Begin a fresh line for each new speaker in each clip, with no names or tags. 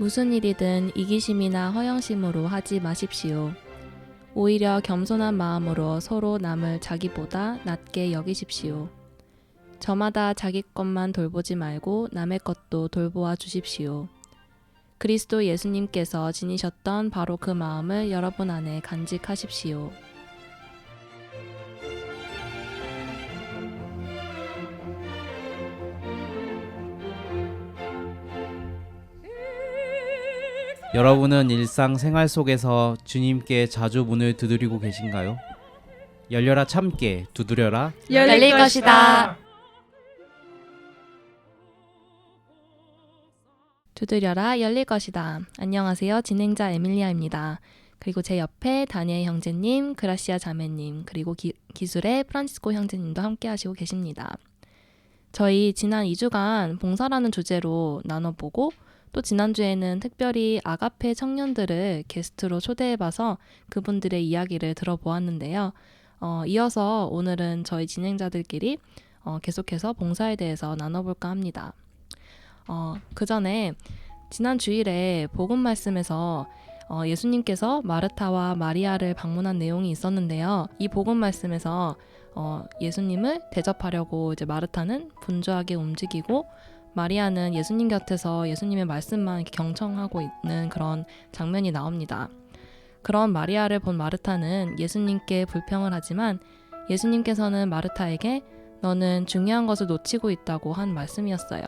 무슨 일이든 이기심이나 허영심으로 하지 마십시오. 오히려 겸손한 마음으로 서로 남을 자기보다 낮게 여기십시오. 저마다 자기 것만 돌보지 말고 남의 것도 돌보아 주십시오. 그리스도 예수님께서 지니셨던 바로 그 마음을 여러분 안에 간직하십시오.
여러분은 일상생활 속에서 주님께 자주 문을 두드리고 계신가요? 열려라 참깨 두드려라
열릴 것이다. 두드려라 열릴 것이다. 안녕하세요. 진행자 에밀리아입니다. 그리고 제 옆에 다니엘 형제님, 그라시아 자매님, 그리고 기술의 프란치스코 형제님도 함께 하시고 계십니다. 저희 지난 2주간 봉사라는 주제로 나눠보고 또 지난주에는 특별히 아가페 청년들을 게스트로 초대해봐서 그분들의 이야기를 들어보았는데요. 이어서 오늘은 저희 진행자들끼리 계속해서 봉사에 대해서 나눠볼까 합니다. 그 전에 지난 주일에 복음 말씀에서 예수님께서 마르타와 마리아를 방문한 내용이 있었는데요. 이 복음 말씀에서 예수님을 대접하려고 이제 마르타는 분주하게 움직이고 마리아는 예수님 곁에서 예수님의 말씀만 이렇게 경청하고 있는 그런 장면이 나옵니다. 그런 마리아를 본 마르타는 예수님께 불평을 하지만 예수님께서는 마르타에게 너는 중요한 것을 놓치고 있다고 한 말씀이었어요.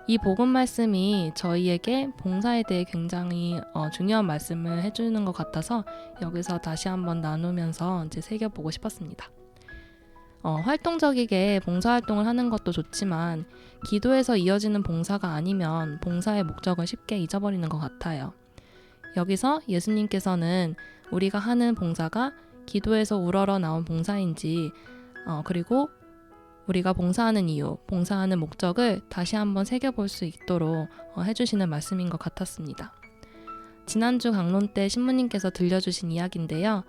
이 복음 말씀이 저희에게 봉사에 대해 굉장히 중요한 말씀을 해주는 것 같아서 여기서 다시 한번 나누면서 이제 새겨보고 싶었습니다. 활동적이게 봉사활동을 하는 것도 좋지만 기도에서 이어지는 봉사가 아니면 봉사의 목적을 쉽게 잊어버리는 것 같아요. 여기서 예수님께서는 우리가 하는 봉사가 기도에서 우러러 나온 봉사인지 그리고 우리가 봉사하는 이유, 봉사하는 목적을 다시 한번 새겨볼 수 있도록 해주시는 말씀인 것 같았습니다. 지난주 강론 때 신부님께서 들려주신 이야기인데요.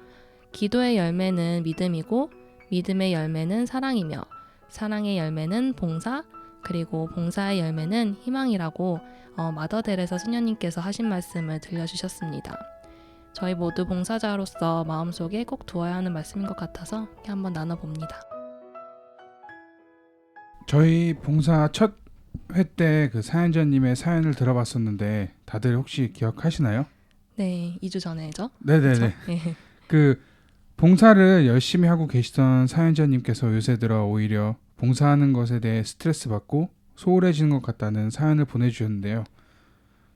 기도의 열매는 믿음이고 믿음의 열매는 사랑이며 사랑의 열매는 봉사, 그리고 봉사의 열매는 희망이라고 마더 데레사 수녀님께서 하신 말씀을 들려주셨습니다. 저희 모두 봉사자로서 마음속에 꼭 두어야 하는 말씀인 것 같아서 이렇게 한번 나눠봅니다.
저희 봉사 첫 회 때 그 사연자님의 사연을 들어봤었는데 다들 혹시 기억하시나요?
네, 2주 전에죠?
네네네.
네.
그 봉사를 열심히 하고 계시던 사연자님께서 요새 들어 오히려 봉사하는 것에 대해 스트레스 받고 소홀해지는 것 같다는 사연을 보내주셨는데요.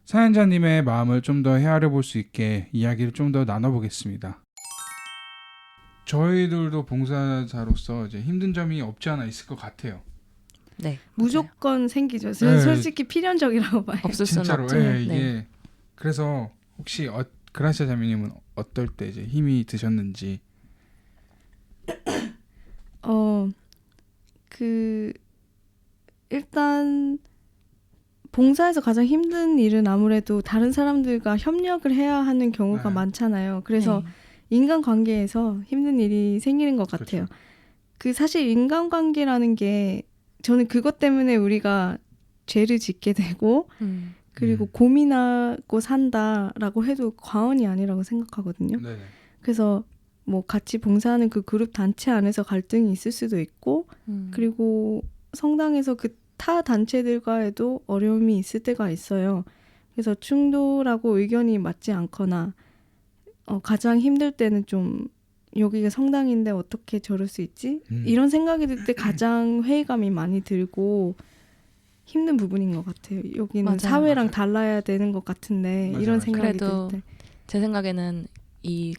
사연자님의 마음을 좀 더 헤아려 볼 수 있게 이야기를 좀 더 나눠보겠습니다. 저희들도 봉사자로서 이제 힘든 점이 없지 않아 있을 것 같아요.
네,
무조건 생기죠. 저는
네.
솔직히 필연적이라고 봐요.
없을 수는
진짜로.
없죠.
예, 이게
네.
그래서 혹시 그라시아 자매님은 어떨 때 이제 힘이 드셨는지.
일단 봉사에서 가장 힘든 일은 아무래도 다른 사람들과 협력을 해야 하는 경우가
네.
많잖아요. 그래서
네.
인간관계에서 힘든 일이 생기는 것 같아요.
그렇죠.
그 사실 인간관계라는 게 저는 그것 때문에 우리가 죄를 짓게 되고 그리고 고민하고 산다라고 해도 과언이 아니라고 생각하거든요.
네네.
그래서 뭐 같이 봉사하는 그 그룹 단체 안에서 갈등이 있을 수도 있고 그리고 성당에서 그 타 단체들과에도 어려움이 있을 때가 있어요. 그래서 충돌하고 의견이 맞지 않거나 가장 힘들 때는 좀 여기가 성당인데 어떻게 저럴 수 있지? 이런 생각이 들 때 가장 회의감이 많이 들고 힘든 부분인 것 같아요. 여기는
맞아요.
사회랑
맞아요.
달라야 되는 것 같은데
맞아요,
이런
맞아요.
생각이
그래도
들 때.
제 생각에는 이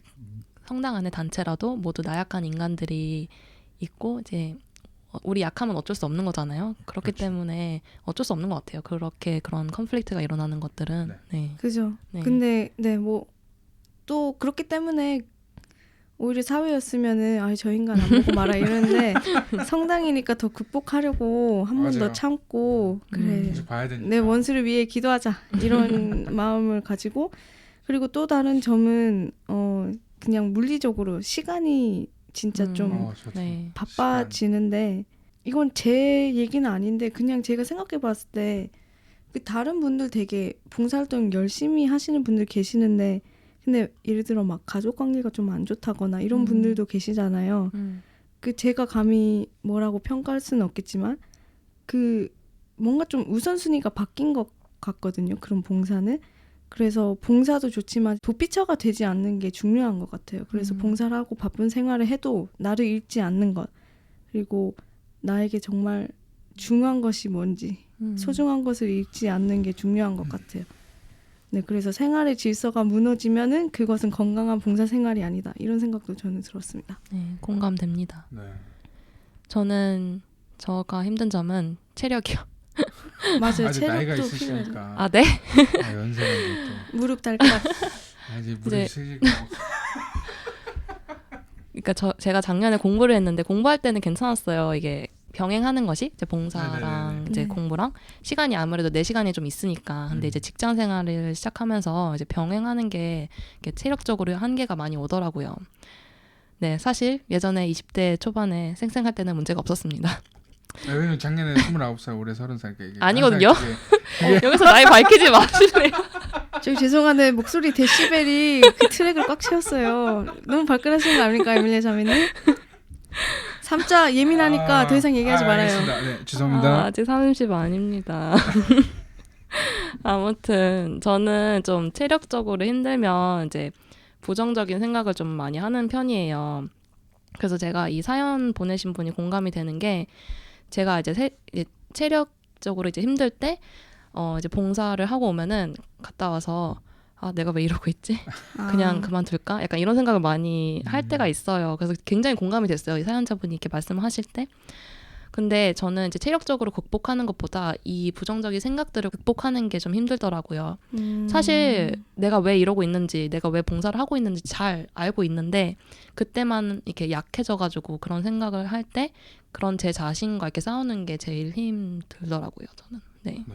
성당 안의 단체라도 모두 나약한 인간들이 있고 이제 우리 약하면 어쩔 수 없는 거잖아요. 그렇기
그렇죠.
때문에 어쩔 수 없는 것 같아요. 그렇게 그런 컨플릭트가 일어나는 것들은. 네.
그죠.
네.
근데 뭐 또 그렇기 때문에 오히려 사회였으면은 저 인간 안 보고 말아 이러는데 성당이니까 더 극복하려고 한 번 더
맞아요.
참고 그래
계속 봐야 되니까.
내 원수를 위해 기도하자 이런 마음을 가지고 그리고 또 다른 점은 그냥 물리적으로 시간이 진짜 좀
저도.
네.
바빠지는데 이건 제 얘기는 아닌데 그냥 제가 생각해 봤을 때 그 다른 분들 되게 봉사활동 열심히 하시는 분들 계시는데 근데 예를 들어 막 가족 관계가 좀 안 좋다거나 이런 분들도 계시잖아요. 그 제가 감히 뭐라고 평가할 수는 없겠지만 그 뭔가 좀 우선순위가 바뀐 것 같거든요. 그런 봉사는. 그래서 봉사도 좋지만 도피처가 되지 않는 게 중요한 것 같아요. 그래서 봉사를 하고 바쁜 생활을 해도 나를 잃지 않는 것. 그리고 나에게 정말 중요한 것이 뭔지 소중한 것을 잃지 않는 게 중요한 것 같아요. 네, 그래서 생활의 질서가 무너지면은 그것은 건강한 봉사 생활이 아니다. 이런 생각도 저는 들었습니다.
네, 공감됩니다.
네.
저는 저가 힘든 점은 체력이요.
맞아요.
아직 나이가
체력도 필요하죠.
있으시니까.
아, 네?
연세가 이제 또
무릎 달까.
아직 무릎
이제-
쓰시고.
그러니까 제가 작년에 공부를 했는데 공부할 때는 괜찮았어요. 이게 병행하는 것이 이제 봉사랑
네네네.
이제
네.
공부랑 시간이 아무래도 4시간이 좀 있으니까. 근데 이제 직장 생활을 시작하면서 이제 병행하는 게 이렇게 체력적으로 한계가 많이 오더라고요. 네, 사실 예전에 20대 초반에 쌩쌩할 때는 문제가 없었습니다.
왜냐면 작년에 29살, 올해 30살.
아니거든요. 여기서 나이 밝히지 마시래요.
저기 죄송한데 목소리 데시벨이 그 트랙을 꽉 채웠어요. 너무 발끈하시는 거 아닙니까, 에밀리아 자매님? 3자 예민하니까 더 이상 얘기하지 말아요.
알겠습니다. 네, 죄송합니다.
아직 30 아닙니다. 아무튼 저는 좀 체력적으로 힘들면 이제 부정적인 생각을 좀 많이 하는 편이에요. 그래서 제가 이 사연 보내신 분이 공감이 되는 게 제가 이제 체력적으로 이제 힘들 때 이제 봉사를 하고 오면은 갔다 와서 아 내가 왜 이러고 있지? 그냥 그만둘까? 약간 이런 생각을 많이 할 때가 있어요. 그래서 굉장히 공감이 됐어요. 이 사연자분이 이렇게 말씀하실 때. 근데 저는 이제 체력적으로 극복하는 것보다 이 부정적인 생각들을 극복하는 게 좀 힘들더라고요. 사실 내가 왜 이러고 있는지, 내가 왜 봉사를 하고 있는지 잘 알고 있는데 그때만 이렇게 약해져가지고 그런 생각을 할 때 그런 제 자신과 이렇게 싸우는 게 제일 힘들더라고요. 저는. 네.
네.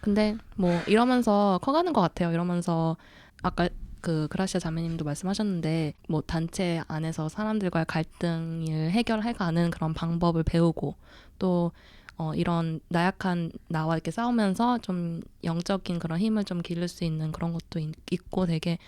근데 뭐 이러면서 커가는 것 같아요. 이러면서 아까 그 그라시아 자매님도 말씀하셨는데 뭐 단체 안에서 사람들과의 갈등을 해결해가는 그런 방법을 배우고 또 이런 나약한 나와 이렇게 싸우면서 좀 영적인 그런 힘을 좀 기를 수 있는 그런 것도 있고 되게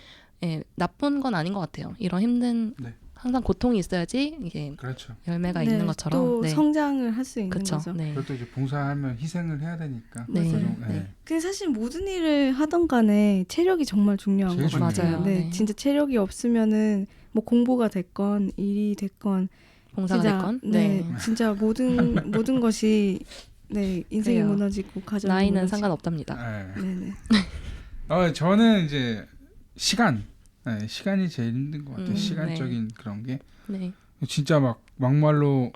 나쁜 건 아닌 것 같아요. 이런 힘든
네.
항상 고통이 있어야지 이게
그렇죠.
열매가
네,
있는 것처럼
또
네.
성장을 할 수 있는
그쵸.
거죠.
네.
그것도 이제 봉사하면 희생을 해야 되니까.
네.
그죠?
네.
근데 사실 모든 일을 하던 간에 체력이 정말 중요한
제일
것 같아요.
중요해요.
네,
네.
진짜 체력이 없으면은 뭐 공부가 됐건 일이 됐건
봉사가
진짜
됐건
네, 진짜 모든 것이 네 인생이
그래요.
무너지고 가정이
나이는
무너지고.
상관없답니다.
네.
네네.
저는 이제 시간이 제일 힘든 것 같아요.
네.
시간적인 그런 게
네.
진짜 막말로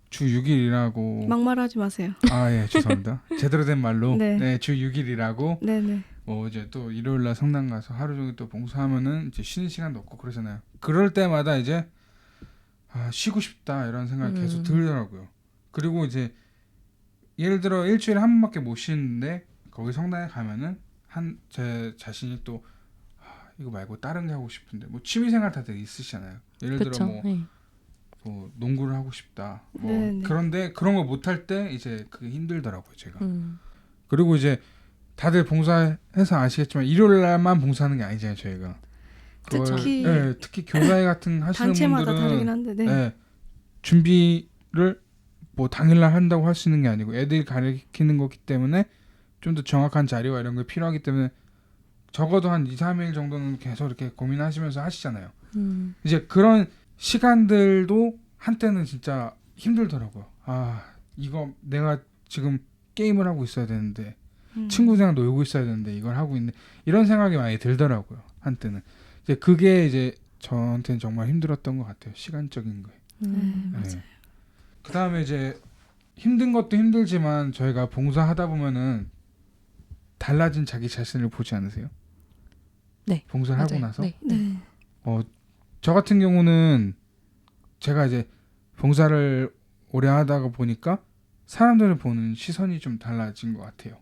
주 6일 일하고
막말하지 마세요.
예, 죄송합니다. 제대로 된 말로
네.
주 6일 일하고
네네.
이제 또 일요일 날 성당 가서 하루 종일 또 봉사하면은 이제 쉬는 시간도 없고 그러잖아요. 그럴 때마다 이제 쉬고 싶다 이런 생각이 계속 들더라고요. 그리고 이제 예를 들어 일주일에 한 번밖에 못 쉬는데 거기 성당에 가면은 제 자신이 또 이거 말고 다른 게 하고 싶은데 뭐 취미생활 다들 있으시잖아요. 예를
그쵸.
들어 뭐
네.
농구를 하고 싶다.
네네.
그런데 그런 거 못 할 때 이제 그게 힘들더라고요, 제가.
그리고
그리고 이제 다들 봉사해서 아시겠지만 일요일 날만 봉사하는 게 아니잖아요, 저희가.
특히
특히 교회 같은 하시는
단체마다
분들은
다르긴 한데 네.
준비를 뭐 당일날 한다고 할 수 있는 게 아니고 애들이 가르치는 거기 때문에 좀 더 정확한 자료가 이런 게 필요하기 때문에 적어도 한 2, 3일 정도는 계속 이렇게 고민하시면서 하시잖아요. 이제 그런 시간들도 한때는 진짜 힘들더라고요. 이거 내가 지금 게임을 하고 있어야 되는데 친구들이랑 놀고 있어야 되는데 이걸 하고 있네. 이런 생각이 많이 들더라고요. 한때는. 이제 그게 이제 저한테는 정말 힘들었던 것 같아요. 시간적인 거에.
맞아요.
그 다음에 이제 힘든 것도 힘들지만 저희가 봉사하다 보면은 달라진 자기 자신을 보지 않으세요?
네.
봉사를 하고
맞아요.
나서?
네.
네.
저 같은 경우는 제가 이제 봉사를 오래 하다가 보니까 사람들을 보는 시선이 좀 달라진 것 같아요.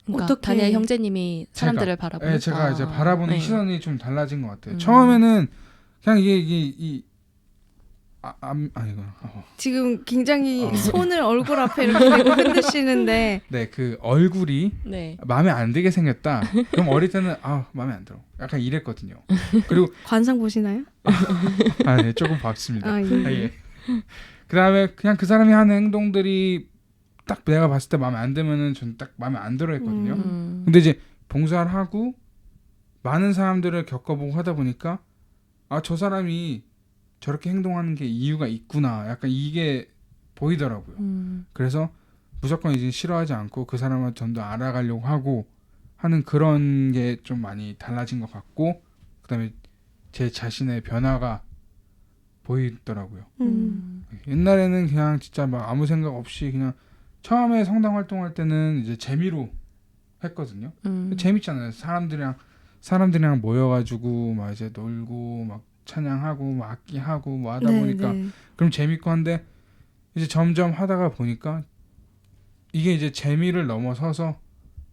그러니까
어떻게-
다니엘 형제님이 사람들을 바라보는
제가 이제 바라보는
네.
시선이 좀 달라진 것 같아요. 처음에는 그냥 이게 아니고.
지금 굉장히 손을 얼굴 앞에 이렇게 대고 흔드시는데
네, 그 얼굴이
네.
마음에 안 들게 생겼다. 그럼 어릴 때는 마음에 안 들어. 약간 이랬거든요. 그리고
관상 보시나요?
네, 조금 봤습니다.
아, 예.
예. 그다음에 그냥 그 사람이 하는 행동들이 딱 내가 봤을 때 마음에 안 들면은 전 딱 마음에 안 들어 했거든요. 근데 이제 봉사를 하고 많은 사람들을 겪어보고 하다 보니까 저 사람이 저렇게 행동하는 게 이유가 있구나. 약간 이게 보이더라고요. 그래서 무조건 이제 싫어하지 않고 그 사람을 좀 더 알아가려고 하고 하는 그런 게 좀 많이 달라진 것 같고, 그다음에 제 자신의 변화가 보이더라고요. 옛날에는 그냥 진짜 막 아무 생각 없이 그냥 처음에 성당 활동할 때는 이제 재미로 했거든요. 재밌잖아요. 사람들이랑 모여가지고 막 이제 놀고 막 찬양하고 막 악기하고 뭐 하다 보니까 그럼 재밌고 한데 이제 점점 하다가 보니까 이게 이제 재미를 넘어서서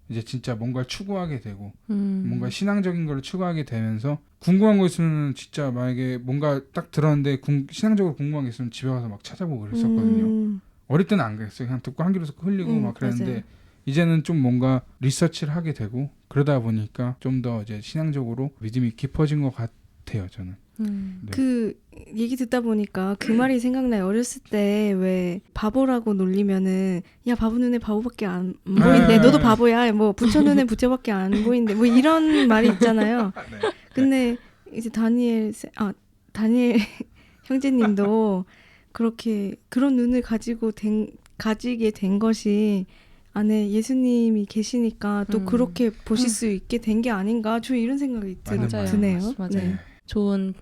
이제 진짜 뭔가를 추구하게 되고 뭔가 신앙적인 걸 추구하게 되면서 궁금한 거 있으면 진짜 만약에 뭔가 딱 들었는데 신앙적으로 궁금한 게 있으면 집에 가서 막 찾아보고 그랬었거든요. 어릴 때는 안 그랬어요. 그냥 듣고 한 귀로 듣고 흘리고 막 그랬는데
맞아요.
이제는 좀 뭔가 리서치를 하게 되고 그러다 보니까 좀 더 이제 신앙적으로 믿음이 깊어진 것 같아요. 저는. 네.
그 얘기 듣다 보니까 그 말이 생각나요. 어렸을 때 왜 바보라고 놀리면은 야 바보 눈에 바보밖에 안 보인대. 너도 바보야. 뭐 부처 눈에 부처밖에 안 보인대. 뭐 이런 말이 있잖아요.
네.
근데 이제 다니엘 형제님도 그렇게 그런 눈을 가지게 된 것이 안에 예수님이 계시니까 또 그렇게 보실 수 있게 된 게 아닌가. 저 이런 생각이 드네요.
맞아요.
네.
좋은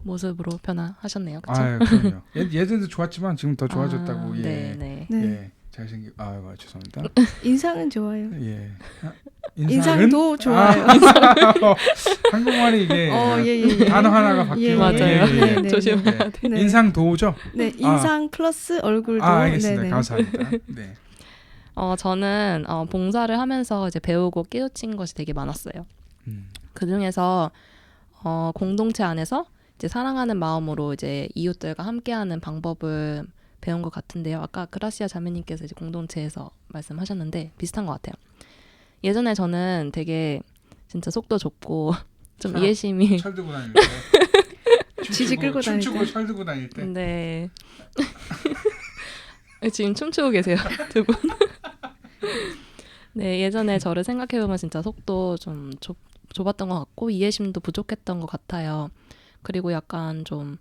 모습으로 변화하셨네요. 그렇죠?
그럼요. 예전에도 좋았지만 지금 더 좋아졌다고. 예.
네.
예. 잘생기. 죄송합니다.
인상은 좋아요.
예.
인상도 좋아요.
한국말이 이게
예.
단어 하나가 바뀌고.
맞아요.
네.
조심해야 돼.
네.
인상도죠?
네, 인상 플러스 얼굴도.
알겠습니다.
네네.
감사합니다. 네.
저는 봉사를 하면서 이제 배우고 깨우친 것이 되게 많았어요. 그 중에서 공동체 안에서 이제 사랑하는 마음으로 이제 이웃들과 함께하는 방법을 배운 것 같은데요. 아까 그라시아 자매님께서 이제 공동체에서 말씀하셨는데 비슷한 것 같아요. 예전에 저는 되게 진짜 속도 좁고 좀 이해심이
철 들고 다닐 때.
지지 끌고 다닐 때.
춤추고 철 들고 다닐 때.
네. 지금 춤추고 계세요, 두 분. 네, 예전에 저를 생각해보면 진짜 속도 좀 좁았던 것 같고 이해심도 부족했던 것 같아요. 그리고 약간 좀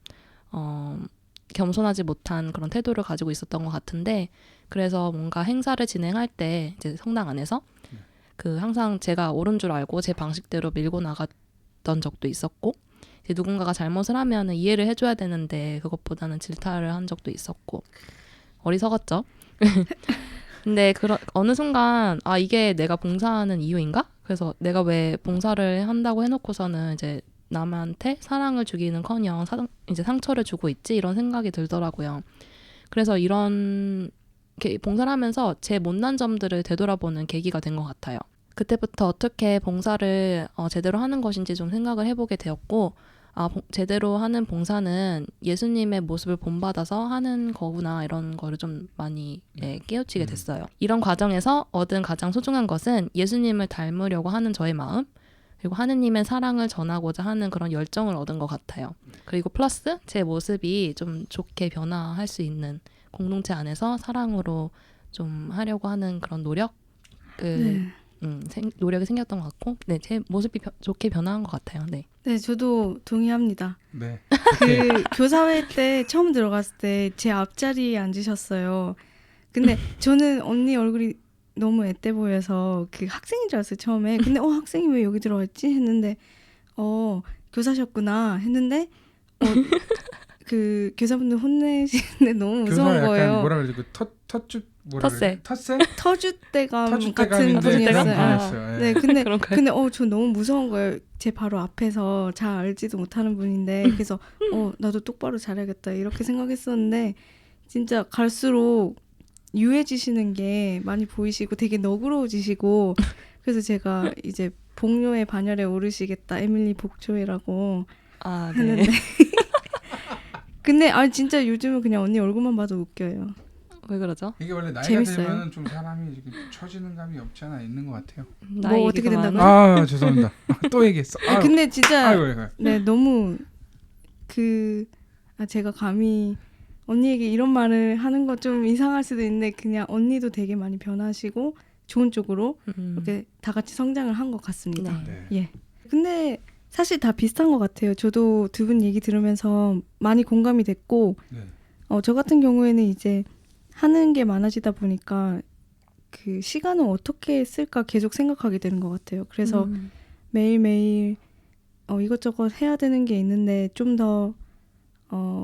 겸손하지 못한 그런 태도를 가지고 있었던 것 같은데, 그래서 뭔가 행사를 진행할 때 이제 성당 안에서 그 항상 제가 옳은 줄 알고 제 방식대로 밀고 나갔던 적도 있었고, 이제 누군가가 잘못을 하면 이해를 해줘야 되는데 그것보다는 질타를 한 적도 있었고 어리석었죠. 근데 어느 순간 이게 내가 봉사하는 이유인가? 그래서 내가 왜 봉사를 한다고 해놓고서는 이제 남한테 사랑을 주기는커녕 이제 상처를 주고 있지, 이런 생각이 들더라고요. 그래서 이런 봉사를 하면서 제 못난 점들을 되돌아보는 계기가 된 것 같아요. 그때부터 어떻게 봉사를 제대로 하는 것인지 좀 생각을 해보게 되었고, 제대로 하는 봉사는 예수님의 모습을 본받아서 하는 거구나, 이런 거를 좀 많이 깨우치게 됐어요. 이런 과정에서 얻은 가장 소중한 것은 예수님을 닮으려고 하는 저의 마음, 그리고 하느님의 사랑을 전하고자 하는 그런 열정을 얻은 것 같아요. 그리고 플러스 제 모습이 좀 좋게 변화할 수 있는, 공동체 안에서 사랑으로 좀 하려고 하는 그런 노력이 생겼던 것 같고, 네, 제 모습이 좋게 변화한 것 같아요. 네.
네, 저도 동의합니다.
네.
그 교사회 때 처음 들어갔을 때 제 앞자리에 앉으셨어요. 근데 저는 언니 얼굴이 너무 앳돼 보여서 그 학생인 줄 알았어요, 처음에. 근데 학생이 왜 여기 들어왔지? 했는데 교사셨구나 했는데 그 교사분들 혼내시는데 너무 무서운 거예요.
뭐라 그러지? 그 텃세?
터줏대감 같은 분이었어요. 네, 근데 저 너무 무서운 거예요. 제 바로 앞에서 잘 알지도 못하는 분인데, 그래서 나도 똑바로 잘해야겠다 이렇게 생각했었는데, 진짜 갈수록 유해지시는 게 많이 보이시고 되게 너그러워지시고, 그래서 제가 이제 복료의 반열에 오르시겠다, 에밀리 복조회라고
네.
했는데 근데 진짜 요즘은 그냥 언니 얼굴만 봐도 웃겨요.
왜 그러죠?
이게 원래 나이가
재밌어요.
들면은 좀 사람이 이렇게 처지는 감이 없지 않아 있는 것 같아요.
나이
뭐 어떻게
얘기
된다고요?
그만하네.
죄송합니다. 또 얘기했어.
근데 진짜
아이고, 아이고.
네 너무 제가 감히 언니에게 이런 말을 하는 거 좀 이상할 수도 있는데 그냥 언니도 되게 많이 변하시고 좋은 쪽으로 이렇게 다 같이 성장을 한 것 같습니다.
네.
네.
근데 사실 다 비슷한 것 같아요. 저도 두 분 얘기 들으면서 많이 공감이 됐고
네.
저 같은 경우에는 이제 하는 게 많아지다 보니까 그 시간을 어떻게 쓸까 계속 생각하게 되는 것 같아요. 그래서 매일매일 이것저것 해야 되는 게 있는데 좀 더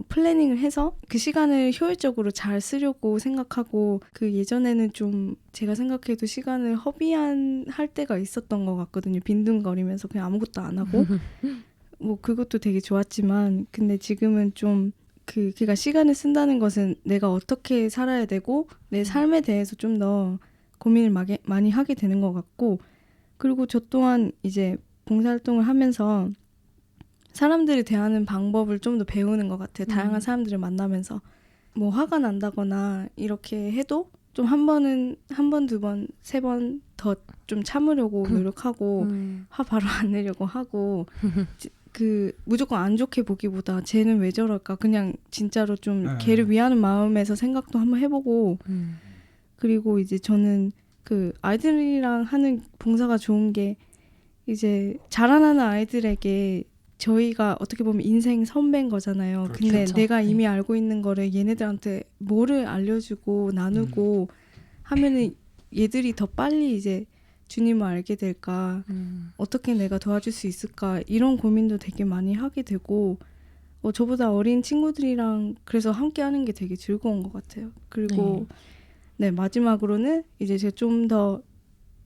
플래닝을 해서 그 시간을 효율적으로 잘 쓰려고 생각하고 그 예전에는 좀 제가 생각해도 시간을 할 때가 있었던 것 같거든요. 빈둥거리면서 그냥 아무것도 안 하고 뭐 그것도 되게 좋았지만 근데 지금은 좀 그러니까 시간을 쓴다는 것은 내가 어떻게 살아야 되고 내 삶에 대해서 좀 더 고민을 많이 하게 되는 것 같고 그리고 저 또한 이제 봉사활동을 하면서 사람들을 대하는 방법을 좀 더 배우는 것 같아요. 다양한 사람들을 만나면서 뭐 화가 난다거나 이렇게 해도 좀 한 번, 두 번, 세 번 더 좀 참으려고 노력하고 화 바로 안 내려고 하고 무조건 안 좋게 보기보다 쟤는 왜 저럴까 그냥 진짜로 좀 걔를 위하는 마음에서 생각도 한번 해보고 그리고 이제 저는 그 아이들이랑 하는 봉사가 좋은 게 이제 자라나는 아이들에게 저희가 어떻게 보면 인생 선배인 거잖아요.
그렇죠.
근데
그렇죠.
내가 이미
네.
알고 있는 거를 얘네들한테 뭐를 알려주고 나누고 하면은 얘들이 더 빨리 이제 주님을 알게 될까 어떻게 내가 도와줄 수 있을까 이런 고민도 되게 많이 하게 되고 저보다 어린 친구들이랑 그래서 함께 하는 게 되게 즐거운 것 같아요. 그리고 네 마지막으로는 이제 제가 좀 더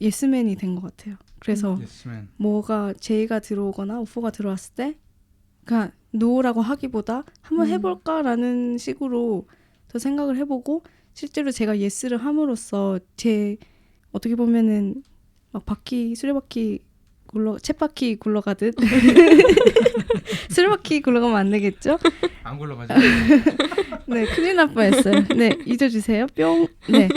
예스맨이 된 것 같아요. 그래서
예스맨.
뭐가 제의가 들어오거나 오퍼가 들어왔을 때 그냥 노라고 하기보다 한번 해볼까라는 식으로 더 생각을 해보고 실제로 제가 예스를 함으로써 제 어떻게 보면은 막 쳇바퀴 굴러가듯 수레바퀴 굴러가면 안 되겠죠?
안 굴러가죠.
네, 큰일 날 뻔했어요. 네, 잊어주세요. 뿅. 네,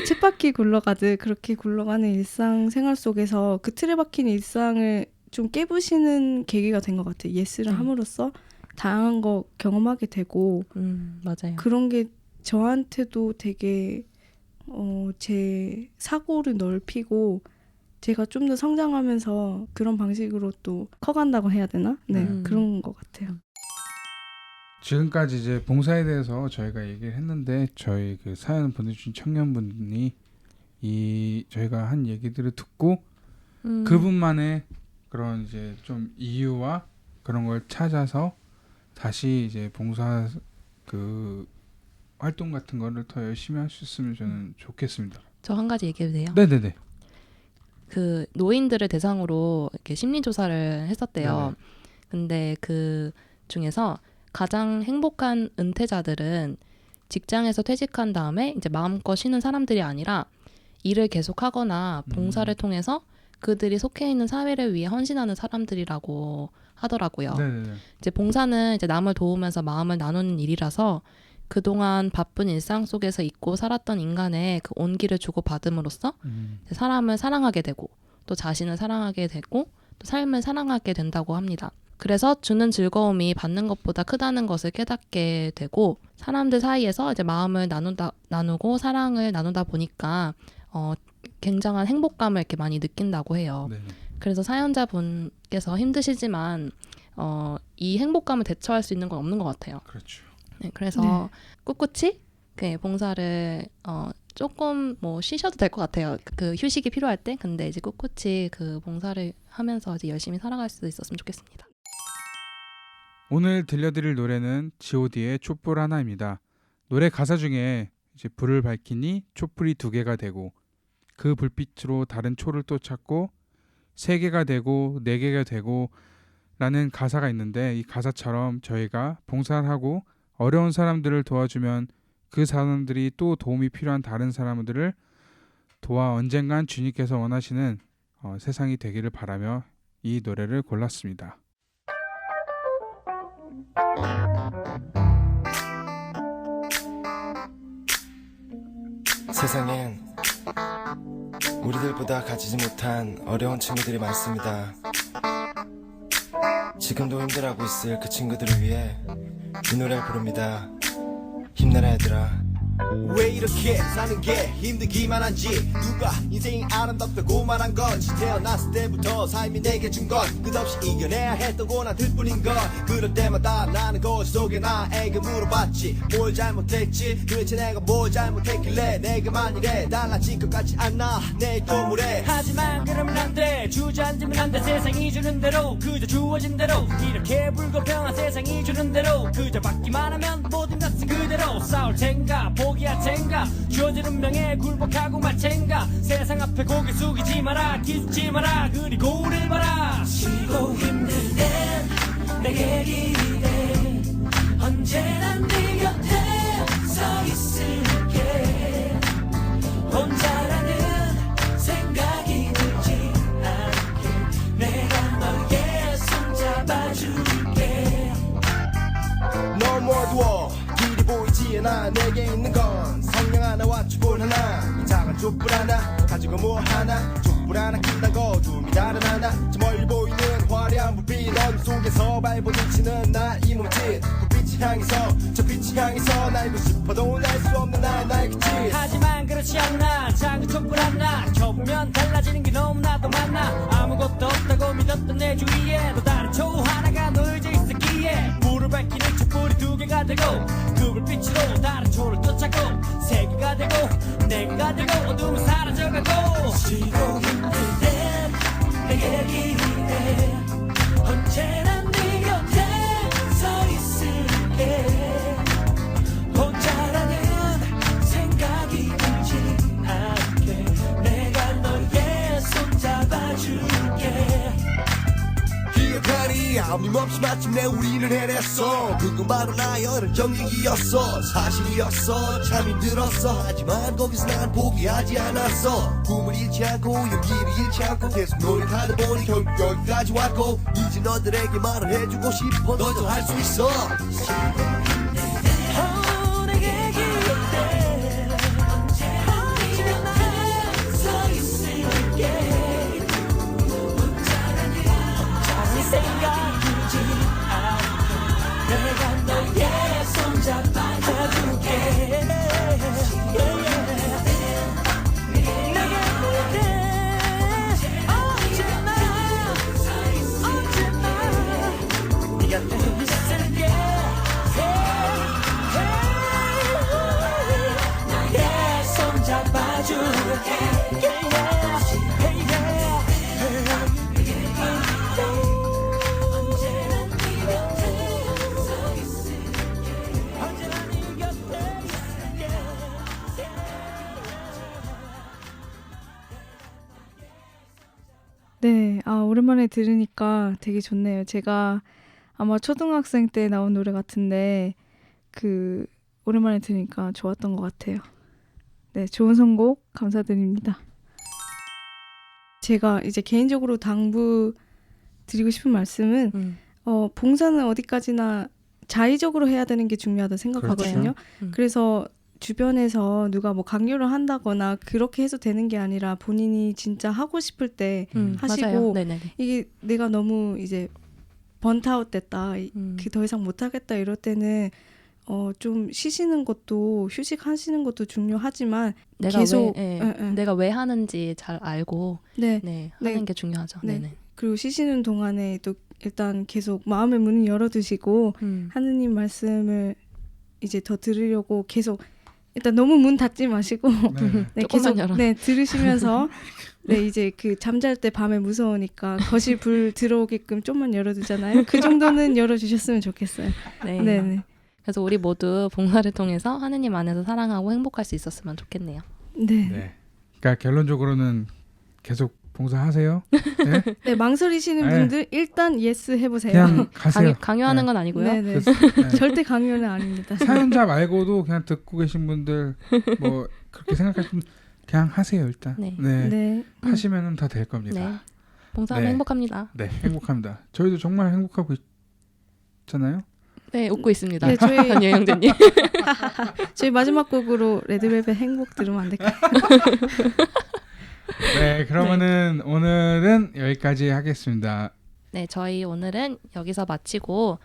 쳇바퀴 굴러가듯 그렇게 굴러가는 일상생활 속에서 그 틀에 박힌 일상을 좀 깨부시는 계기가 된 것 같아요. 예스를 함으로써 다양한 거 경험하게 되고
맞아요.
그런 게 저한테도 되게 제 사고를 넓히고 제가 좀 더 성장하면서 그런 방식으로 또 커간다고 해야 되나? 네, 그런 것 같아요.
지금까지 이제 봉사에 대해서 저희가 얘기를 했는데 저희 그 사연 보내주신 청년분이 저희가 한 얘기들을 듣고 그분만의 그런 이제 좀 이유와 그런 걸 찾아서 다시 이제 봉사 그 활동 같은 거를 더 열심히 할 수 있으면 저는 좋겠습니다.
저 한 가지 얘기해도 돼요?
네네네.
그 노인들을 대상으로 이렇게 심리 조사를 했었대요.
네네.
근데 그 중에서 가장 행복한 은퇴자들은 직장에서 퇴직한 다음에 이제 마음껏 쉬는 사람들이 아니라 일을 계속하거나 봉사를 통해서 그들이 속해 있는 사회를 위해 헌신하는 사람들이라고 하더라고요.
네네네.
이제 봉사는 이제 남을 도우면서 마음을 나누는 일이라서 그동안 바쁜 일상 속에서 잊고 살았던 인간의 그 온기를 주고받음으로써 사람을 사랑하게 되고 또 자신을 사랑하게 되고 또 삶을 사랑하게 된다고 합니다. 그래서 주는 즐거움이 받는 것보다 크다는 것을 깨닫게 되고 사람들 사이에서 이제 마음을 나누고 사랑을 나누다 보니까 굉장한 행복감을 이렇게 많이 느낀다고 해요.
네네.
그래서 사연자분께서 힘드시지만 이 행복감을 대처할 수 있는 건 없는 것 같아요.
그렇죠.
네, 그래서 꿋꿋이 그 봉사를 조금 뭐 쉬셔도 될 것 같아요. 그 휴식이 필요할 때. 근데 이제 꿋꿋이 그 봉사를 하면서 이제 열심히 살아갈 수 있었으면 좋겠습니다.
오늘 들려드릴 노래는 G.O.D의 촛불 하나입니다. 노래 가사 중에 이제 불을 밝히니 촛불이 2개가 되고 그 불빛으로 다른 초를 또 찾고 3개가 되고 4개가 되고 라는 가사가 있는데 이 가사처럼 저희가 봉사를 하고 어려운 사람들을 도와주면 그 사람들이 또 도움이 필요한 다른 사람들을 도와 언젠간 주님께서 원하시는 세상이 되기를 바라며 이 노래를 골랐습니다.
세상엔 우리들보다 가지지 못한 어려운 친구들이 많습니다. 지금도 힘들어하고 있을 그 친구들을 위해 이 노래를 부릅니다. 힘내라 얘들아.
왜 이렇게 사는 게 힘들기만 한지 누가 인생이 아름답다고 말한 건지 태어났을 때부터 삶이 내게 준 건 끝없이 이겨내야 했던 고난들 뿐인 걸 그럴 때마다 나는 거짓 속에 나에게 물어봤지 뭘 잘못했지 도대체 내가 뭘 잘못했길래 내게만 이래 달라진 것 같지 않나 내일 또 모레
하지만 그러면 안돼 주저앉으면 안돼 세상이 주는 대로 그저 주어진 대로 이렇게 불공평한 세상이 주는 대로 그저 받기만 하면 모든 것은 그대로 싸울 텐가 포기할 텐가 주어진 운명에 굴복하고 말 텐가 세상 앞에 고개 숙이지 마라 기죽지 마라 그리고 우릴 봐라 쉬고 힘들 땐 내게 기대 언제나 네 곁에 서 있을게 혼자라는 생각이 들지 않게 내가 너의 손 잡아줄게
너무 어두워 길이 보이지 않아 내게 있는 건 성냥 하나와 촛불 하나 이 작은 촛불 하나 가지고 뭐 하나 촛불 하나 낀다고 둠이 다른 하나 저 멀리 보이는 화려한 불빛 어둠 속에서 발부딪히는 나의 몸짓 불빛이 향해서 저 빛이 향해서 날고 싶어도 날 수 없는 나의 끝이
하지만 그렇지 않나 작은 촛불 하나 켜보면 달라지는 게 너무나도 많아 아무것도 없다고 믿었던 내 주위에 또 다른 초 하나가 놓여져 있었기에 불을 밝히는 촛불이 두 개가 되고 그 불빛으로 다른 초를 쫓아고 세 개가 되고 네 개가 되고 어둠은 사라져가고 쉬고 힘들 땐 내게 기대 언제나 네 곁에 서 있을게 혼자라는 생각이 들지 않게 내가 너의 손 잡아줄게
기억하니 아낌없이 마침내 우리는 해냈어 그건 바로 나의 어른적 얘기였어 사실이었어 참 힘들었어 하지만 거기서 난 포기하지 않았어 꿈을 잃지 않고 용기를 잃지 않고 계속 노력하다 보니 결국 여기까지 왔고 이제 너들에게 말을 해주고 싶어 너도 할 수 있어
내게 기대 언제나 서 있을게 혼자라는 생각이 들지 않게 내가 너의 손 잡아줄게 내게 기대 언제나 네 곁에 있을게 나의 손 잡아줄게 언제나 네 곁에 서 있을게 언제나 네 곁에 있을게
네, 오랜만에 들으니까 되게 좋네요. 제가 아마 초등학생 때 나온 노래 같은데 오랜만에 들으니까 좋았던 것 같아요. 네, 좋은 선곡 감사드립니다. 제가 이제 개인적으로 당부 드리고 싶은 말씀은 봉사는 어디까지나 자의적으로 해야 되는 게 중요하다 생각하거든요. 그래서 주변에서 누가 뭐 강요를 한다거나 그렇게 해서 되는 게 아니라 본인이 진짜 하고 싶을 때 하시고 이게 내가 너무 이제 번트아웃 됐다 더 이상 못하겠다 이럴 때는 좀 쉬시는 것도 휴식하시는 것도 중요하지만 계속
내가 왜 하는지 잘 알고 하는 게 중요하죠.
네. 그리고 쉬시는 동안에 또 일단 계속 마음의 문을 열어두시고 하느님 말씀을 이제 더 들으려고 계속 일단 너무 문 닫지 마시고 네, 계속 들으시면서 네, 이제 잠잘 때 밤에 무서우니까 거실 불 들어오게끔 좀만 열어두잖아요. 그 정도는 열어주셨으면 좋겠어요. 네.
그래서 우리 모두 봉사를 통해서 하느님 안에서 사랑하고 행복할 수 있었으면 좋겠네요.
네. 그러니까 결론적으로는 계속 봉사하세요. 네,
네 망설이시는 분들 일단 예스 해보세요.
그냥 가세요.
강요하는 건 아니고요.
네. 절대 강요는 아닙니다.
사연자 말고도 그냥 듣고 계신 분들 뭐 그렇게 생각하시면 그냥 하세요 일단. 네. 하시면은 다 될 겁니다.
네. 봉사하면 행복합니다.
네, 행복합니다. 저희도 정말 행복하고 있잖아요.
네, 웃고 있습니다.
네, 저희
단유 형제님.
저희 마지막 곡으로 레드벨벳 행복 들으면 안 될까요?
네, 그러면은 오늘은 여기까지 하겠습니다.
네, 저희 오늘은 여기서 마치고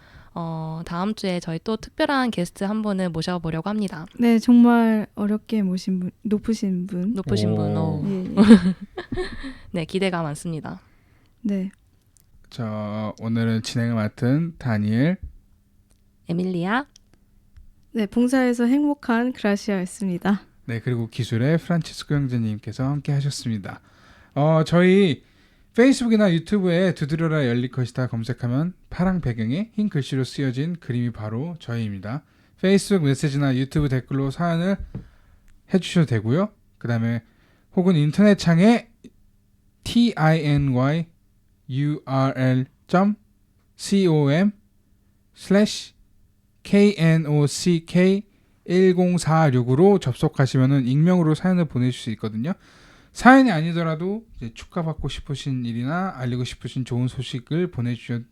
다음 주에 저희 또 특별한 게스트 한 분을 모셔보려고 합니다.
네, 정말 어렵게 모신 분, 높으신 분.
높으신 분.
오.
예, 예.
네, 기대가 많습니다.
네,
저 오늘은 진행을 맡은 다니엘.
에밀리아.
네, 봉사에서 행복한 그라시아였습니다.
네, 그리고 기술의 프란치스코 형제님께서 함께 하셨습니다. 저희 페이스북이나 유튜브에 두드려라 열릴 것이다 검색하면 파랑 배경에 흰 글씨로 쓰여진 그림이 바로 저희입니다. 페이스북 메시지나 유튜브 댓글로 사연을 해주셔도 되고요. 그 다음에 혹은 인터넷 창에 tinyurl.com/knock1046으로 접속하시면 익명으로 사연을 보내실 수 있거든요. 사연이 아니더라도 이제 축하받고 싶으신 일이나 알리고 싶으신 좋은 소식을 보내주시면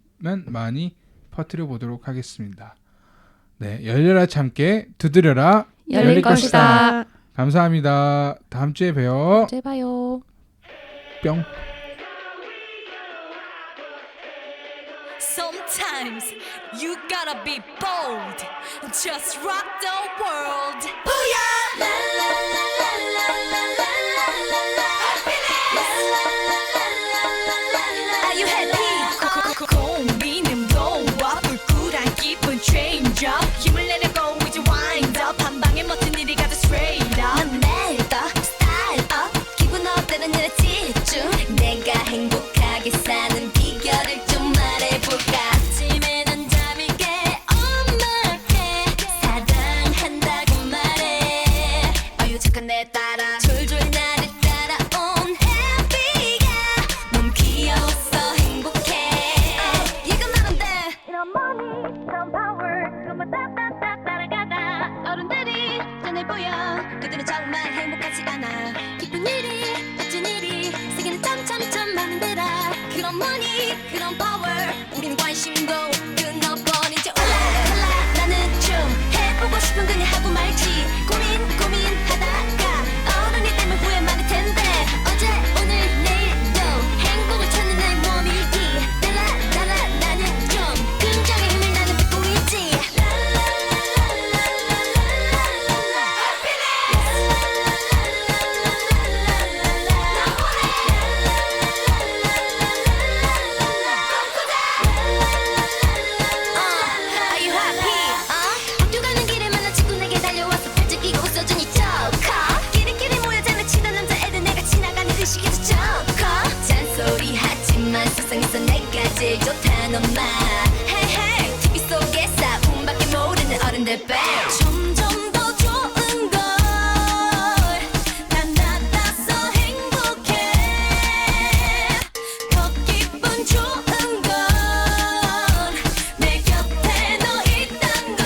많이 퍼뜨려 보도록 하겠습니다. 네, 열려라 참깨 두드려라
열릴 것이다.
감사합니다. 다음 주에 봬요.
언제 봐요.
뿅.
Sometimes you gotta be bold. Just rock the world. Booyah! La la la la la la la la la la. La la la la la la la la. Are you happy? 고민은 너와 불굴한 기분 change up. 힘을 내려고 이제 wind up. 한 방에 멋진 일이 가득 straight up. 난 내일도 style up. 기분 업되는 일에 집중. 내가 행복하게 사는 비결을 좀 말해볼까. 아침에 난 잠이 깨 엄마께 사랑한다고 말해. 어유착한 내 따라 졸졸 나를 따라온 해피가 너무 귀여웠어 행복해. 이건 나는데 이런 money 이런 power 그것만 따따따 따라가다. 어른들이 전해 보여 그들은 정말 행복하지 않아. 기쁜 일이 어쩐 일이 세계는 점점점 많은데라. 그런 money 그런 power 우린 관심도 끊어버린 지 올라. 나는 좀 해보고 싶은 그냥 하고 말지. 고민하다가 어른이 되면 후회 많을 텐데. 어제 오늘 내일도 행복을 찾는 나의 몸이기. 달라 나는 좀 긍정의 힘을 나는 뱉고 있지. Are you happy? 학교 가는 길에 만난 친구 내게 달려와서 팔짱 끼고 웃어주니 좋고. 끼리끼리 모여 장난치던 남자애들 내가 지나가는 의식에서 좋고. 잔소리 하지만 세상에서 내가 제일 좋다는 엄마. Hey hey TV 속에 싸움밖에 모르는 어른들 배. 점점 더 좋은 걸 난 나타서 행복해. 더 기분 좋은 건 내 곁에 너 있단 걸.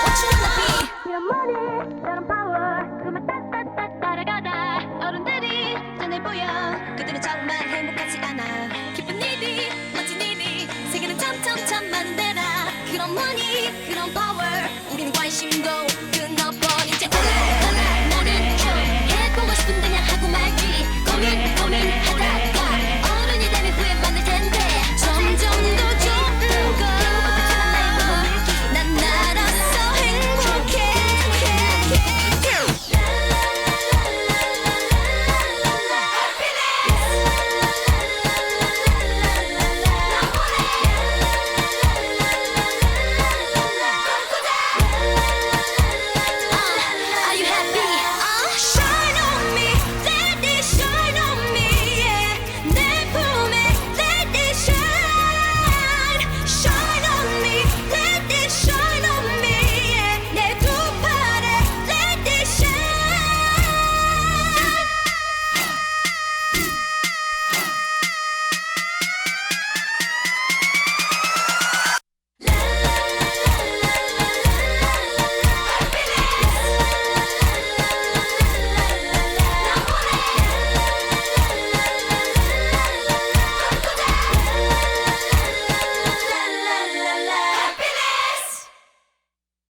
What you wanna be? 이런 money 이런 power 그만 따따따 따라가다. 어른들이 전해 보여 그들은 정말 행복하지 않아. 기쁜 일이 멋진 일이 세계는 점점점 많은데라. 그런 money 그런 power 우리는 관심도